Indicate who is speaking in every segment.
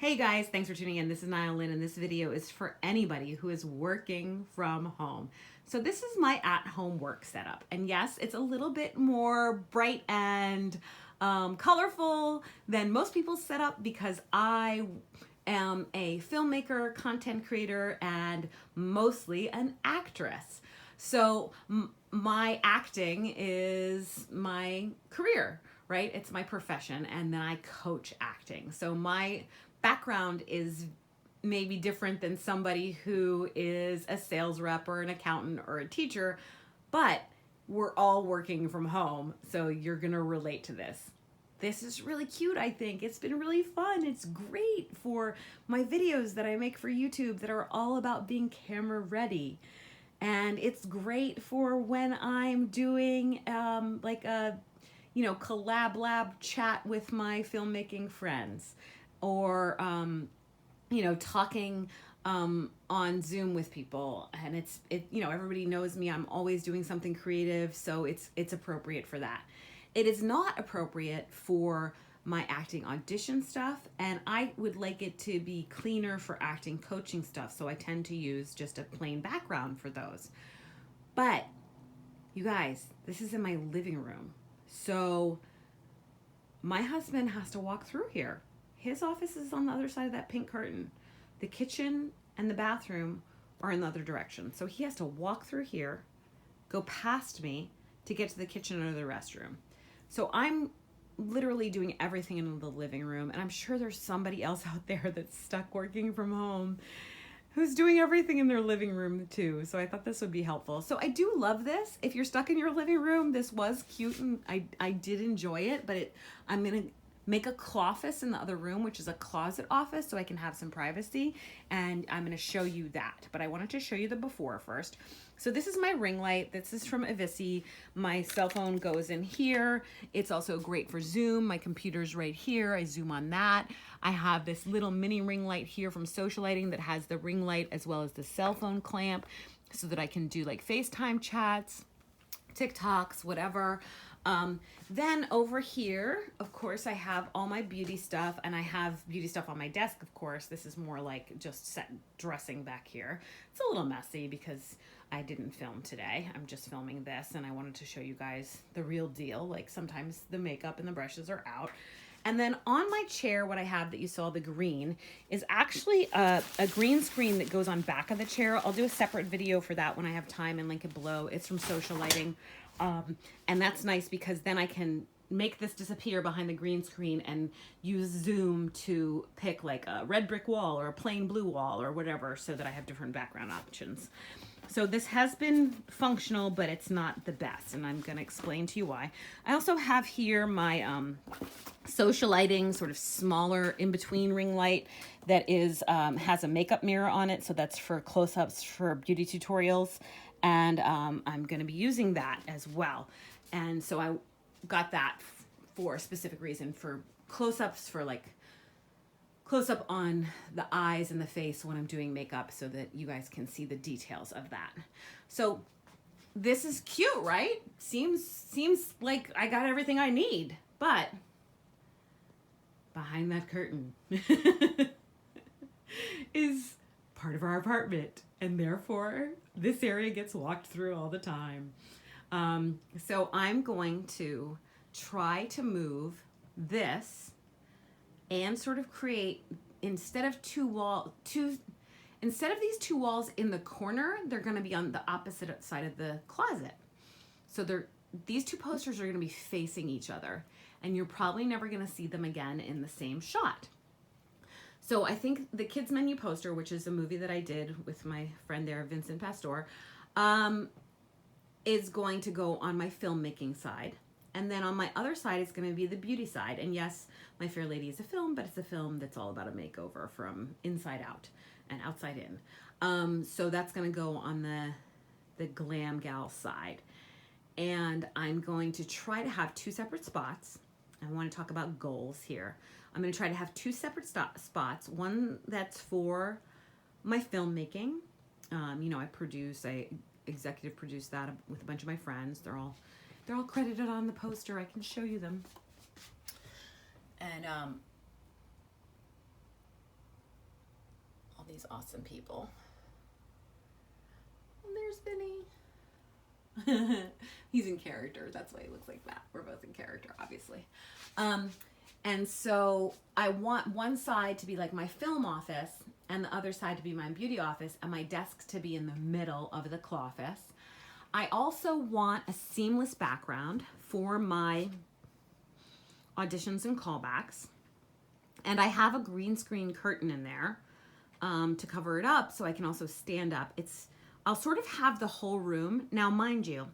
Speaker 1: Hey guys, thanks for tuning in. This is Nyle Lynn, and this video is for anybody who is working from home. So this is my at-home work setup. And yes, it's a little bit more bright and colorful than most people's setup because I am a filmmaker, content creator, and mostly an actress. So my acting is my career, right? It's my profession, and then I coach acting. So my background is maybe different than somebody who is a sales rep or an accountant or a teacher, but we're all working from home, so you're gonna relate to this. This is really cute, I think. It's been really fun. It's great for my videos that I make for YouTube that are all about being camera ready. And it's great for when I'm doing like a, collab lab chat with my filmmaking friends, or talking on Zoom with people. And everybody knows me. I'm always doing something creative, so it's appropriate for that. It is not appropriate for my acting audition stuff, and I would like it to be cleaner for acting coaching stuff, so I tend to use just a plain background for those. But you guys, this is in my living room, so my husband has to walk through here. His office is on the other side of that pink curtain. The kitchen and the bathroom are in the other direction, so he has to walk through here, go past me to get to the kitchen or the restroom. So I'm literally doing everything in the living room, and I'm sure there's somebody else out there that's stuck working from home who's doing everything in their living room too. So I thought this would be helpful. So I do love this. If you're stuck in your living room, this was cute, and I did enjoy it, but I'm gonna make a cloffice in the other room, which is a closet office, so I can have some privacy, and I'm gonna show you that. But I wanted to show you the before first. So this is my ring light. This is from Avicii. My cell phone goes in here. It's also great for Zoom. My computer's right here. I zoom on that. I have this little mini ring light here from Social Lighting that has the ring light as well as the cell phone clamp, so that I can do like FaceTime chats, TikToks, whatever. Then over here, of course, I have all my beauty stuff, and I have beauty stuff on my desk, of course. This is more like just set dressing back here. It's a little messy because I didn't film today. I'm just filming this, and I wanted to show you guys the real deal. Like sometimes the makeup and the brushes are out. And then on my chair, what I have that you saw, the green, is actually a green screen that goes on back of the chair. I'll do a separate video for that when I have time and link it below. It's from Social Lighting. And that's nice because then I can make this disappear behind the green screen and use Zoom to pick like a red brick wall or a plain blue wall or whatever, so that I have different background options. So this has been functional, but it's not the best, and I'm going to explain to you why. I also have here my Social Lighting sort of smaller in-between ring light that is has a makeup mirror on it, so that's for close-ups for beauty tutorials, and I'm going to be using that as well. And so I got that for a specific reason, for close-ups, for like close-up on the eyes and the face when I'm doing makeup, so that you guys can see the details of that. So this is cute, right? Seems like I got everything I need, but behind that curtain is part of our apartment, and therefore this area gets walked through all the time. So I'm going to try to move this and sort of create, instead of these two walls in the corner, they're going to be on the opposite side of the closet. So these two posters are going to be facing each other, and you're probably never going to see them again in the same shot. So I think the Kids Menu poster, which is a movie that I did with my friend there, Vincent Pastore, is going to go on my filmmaking side. And then on my other side is going to be the beauty side. And yes, My Fair Lady is a film, but it's a film that's all about a makeover from inside out and outside in. So that's going to go on the glam gal side. And I'm going to try to have two separate spots. I want to talk about goals here. I'm going to try to have two separate spots. One that's for my filmmaking. I executive produce that with a bunch of my friends. They're all credited on the poster. I can show you them. And these awesome people. And there's Vinny. He's in character. That's why he looks like that. We're both in character, obviously. And so I want one side to be like my film office and the other side to be my beauty office and my desk to be in the middle of the clawfest. I also want a seamless background for my auditions and callbacks. And I have a green screen curtain in there to cover it up so I can also stand up. I'll sort of have the whole room. Now, mind you,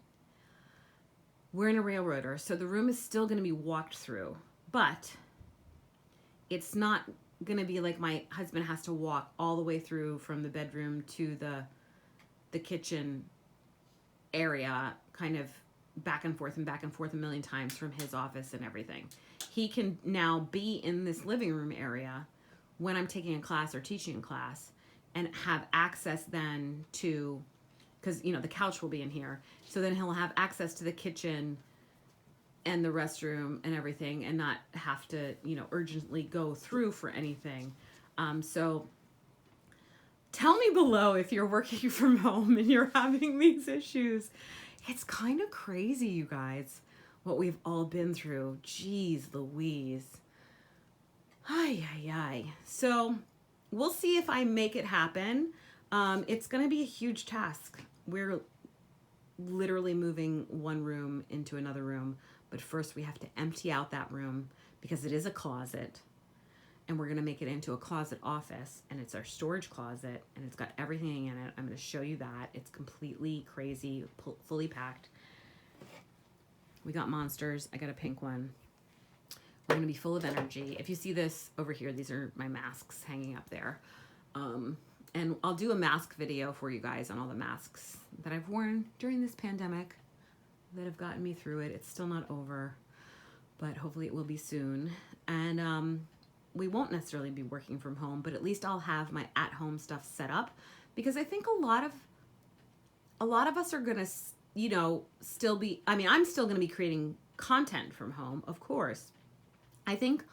Speaker 1: we're in a railroader, so the room is still going to be walked through, but it's not going to be like my husband has to walk all the way through from the bedroom to the kitchen area, kind of back and forth a million times from his office and everything. He can now be in this living room area when I'm taking a class or teaching a class and have access then to, because, you know, the couch will be in here. So then he'll have access to the kitchen and the restroom and everything and not have to, you know, urgently go through for anything. So tell me below if you're working from home and you're having these issues. It's kind of crazy, you guys, what we've all been through. Jeez Louise. Ay, ay, ay. So we'll see if I make it happen. It's going to be a huge task. We're literally moving one room into another room. But first we have to empty out that room because it is a closet. And we're going to make it into a closet office. And it's our storage closet. And it's got everything in it. I'm going to show you that. It's completely crazy, fully packed. We got monsters. I got a pink one. We're going to be full of energy. If you see this over here, these are my masks hanging up there. And I'll do a mask video for you guys on all the masks that I've worn during this pandemic that have gotten me through it. It's still not over, but hopefully it will be soon. And we won't necessarily be working from home, but at least I'll have my at-home stuff set up, because I think a lot of us are going to, you know, still be, I mean, I'm still going to be creating content from home, of course. I think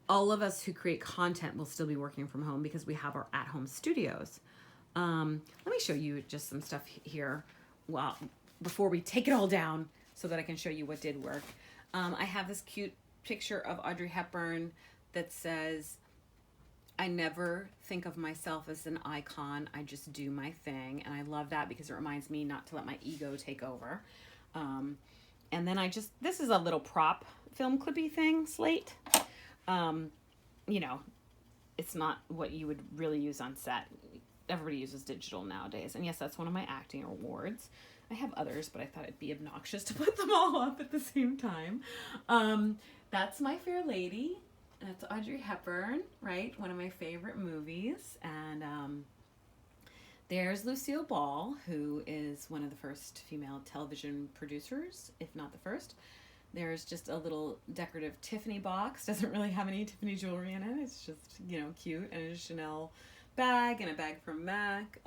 Speaker 1: all of us who create content will still be working from home because we have our at-home studios. Let me show you just some stuff here. Well, before we take it all down so that I can show you what did work. I have this cute picture of Audrey Hepburn that says, I never think of myself as an icon. I just do my thing. And I love that because it reminds me not to let my ego take over. And then this is a little prop film clippy thing, slate. You know, it's not what you would really use on set. Everybody uses digital nowadays. And yes, that's one of my acting awards. I have others, but I thought it'd be obnoxious to put them all up at the same time. That's My Fair Lady. That's Audrey Hepburn, right? One of my favorite movies. And there's Lucille Ball, who is one of the first female television producers, if not the first. There's just a little decorative Tiffany box. Doesn't really have any Tiffany jewelry in it. It's just, you know, cute. And a Chanel bag and a bag from MAC.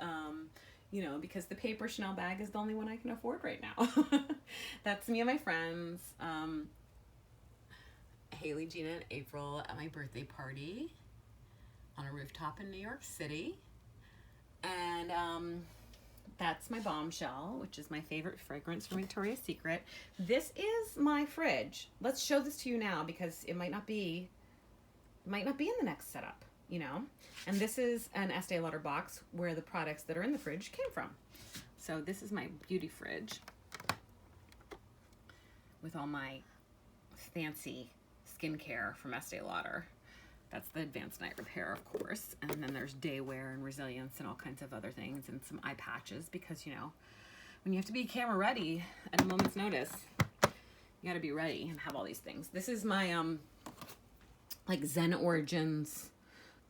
Speaker 1: You know, because the paper Chanel bag is the only one I can afford right now. That's me and my friends. Haley, Gina, and April at my birthday party on a rooftop in New York City. And that's my Bombshell, which is my favorite fragrance from Victoria's Secret. This is my fridge. Let's show this to you now because it might not be in the next setup, you know. And this is an Estee Lauder box where the products that are in the fridge came from. So this is my beauty fridge with all my fancy skincare from Estee Lauder. That's the Advanced Night Repair, of course. And then there's day wear and resilience and all kinds of other things and some eye patches because, you know, when you have to be camera ready at a moment's notice, you gotta be ready and have all these things. This is my, like Zen Origins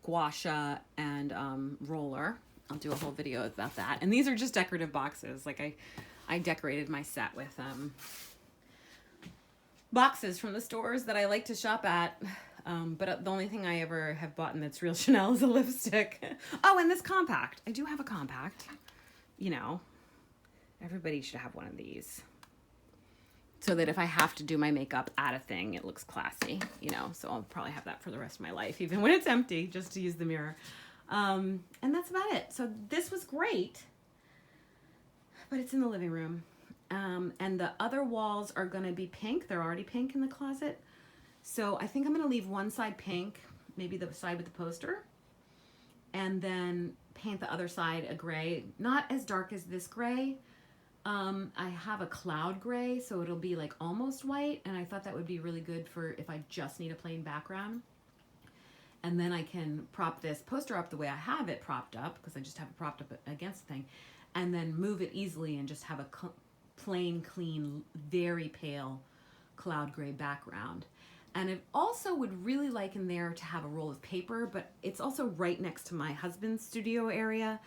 Speaker 1: gua sha and roller. I'll do a whole video about that. And these are just decorative boxes. Like I decorated my set with boxes from the stores that I like to shop at. But the only thing I ever have bought in that's real Chanel is a lipstick. Oh, and this compact. I do have a compact. You know, everybody should have one of these. So that if I have to do my makeup at a thing, it looks classy, you know. So I'll probably have that for the rest of my life, even when it's empty, just to use the mirror. And that's about it. So this was great, but it's in the living room. And the other walls are going to be pink. They're already pink in the closet. So I think I'm going to leave one side pink, maybe the side with the poster, and then paint the other side a gray, not as dark as this gray. I have a cloud gray, so it'll be like almost white, and I thought that would be really good for if I just need a plain background. And then I can prop this poster up the way I have it propped up, because I just have it propped up against the thing, and then move it easily and just have a plain, clean, very pale cloud gray background. And I also would really like in there to have a roll of paper, but it's also right next to my husband's studio area.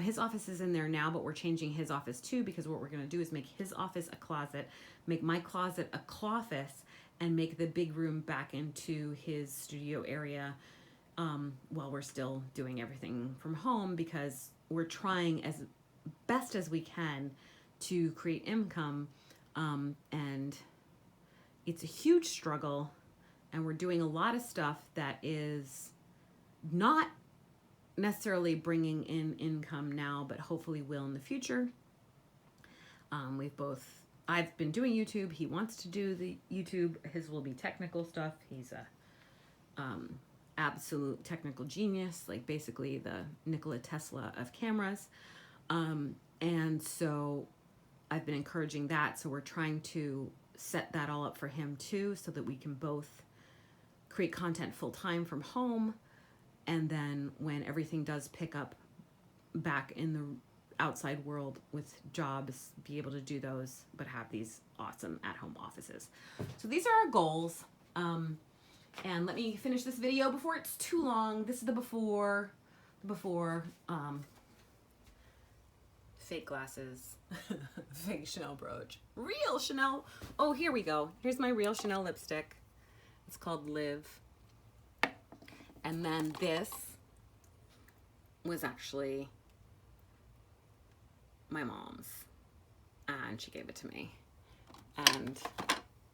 Speaker 1: His office is in there now, but we're changing his office too, because what we're going to do is make his office a closet, make my closet a cloffice, and make the big room back into his studio area while we're still doing everything from home, because we're trying as best as we can to create income, and it's a huge struggle, and we're doing a lot of stuff that is not necessarily bringing in income now, but hopefully will in the future. I've been doing YouTube. He wants to do the YouTube. His will be technical stuff. He's a absolute technical genius, like basically the Nikola Tesla of cameras. And so I've been encouraging that. So we're trying to set that all up for him too, so that we can both create content full time from home. And then when everything does pick up back in the outside world with jobs, be able to do those, but have these awesome at-home offices. So these are our goals. And let me finish this video before it's too long. This is the before, fake glasses, fake Chanel brooch, real Chanel. Oh, here we go. Here's my real Chanel lipstick. It's called Live. And then this was actually my mom's, and she gave it to me. And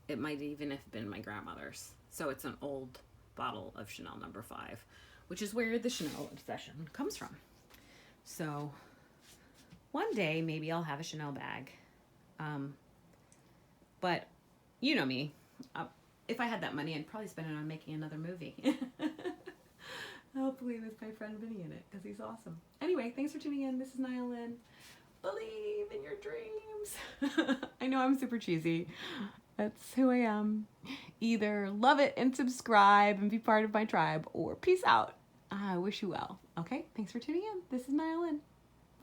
Speaker 1: it might even have been my grandmother's. So it's an old bottle of Chanel No. 5, which is where the Chanel obsession comes from. So one day maybe I'll have a Chanel bag. But you know me. If I had that money, I'd probably spend it on making another movie. Hopefully with my friend Vinny in it, because he's awesome. Anyway, thanks for tuning in. This is Nyle Lynn. Believe in your dreams. I know I'm super cheesy. That's who I am. Either love it and subscribe and be part of my tribe, or peace out. I wish you well. Okay, thanks for tuning in. This is Nyle Lynn.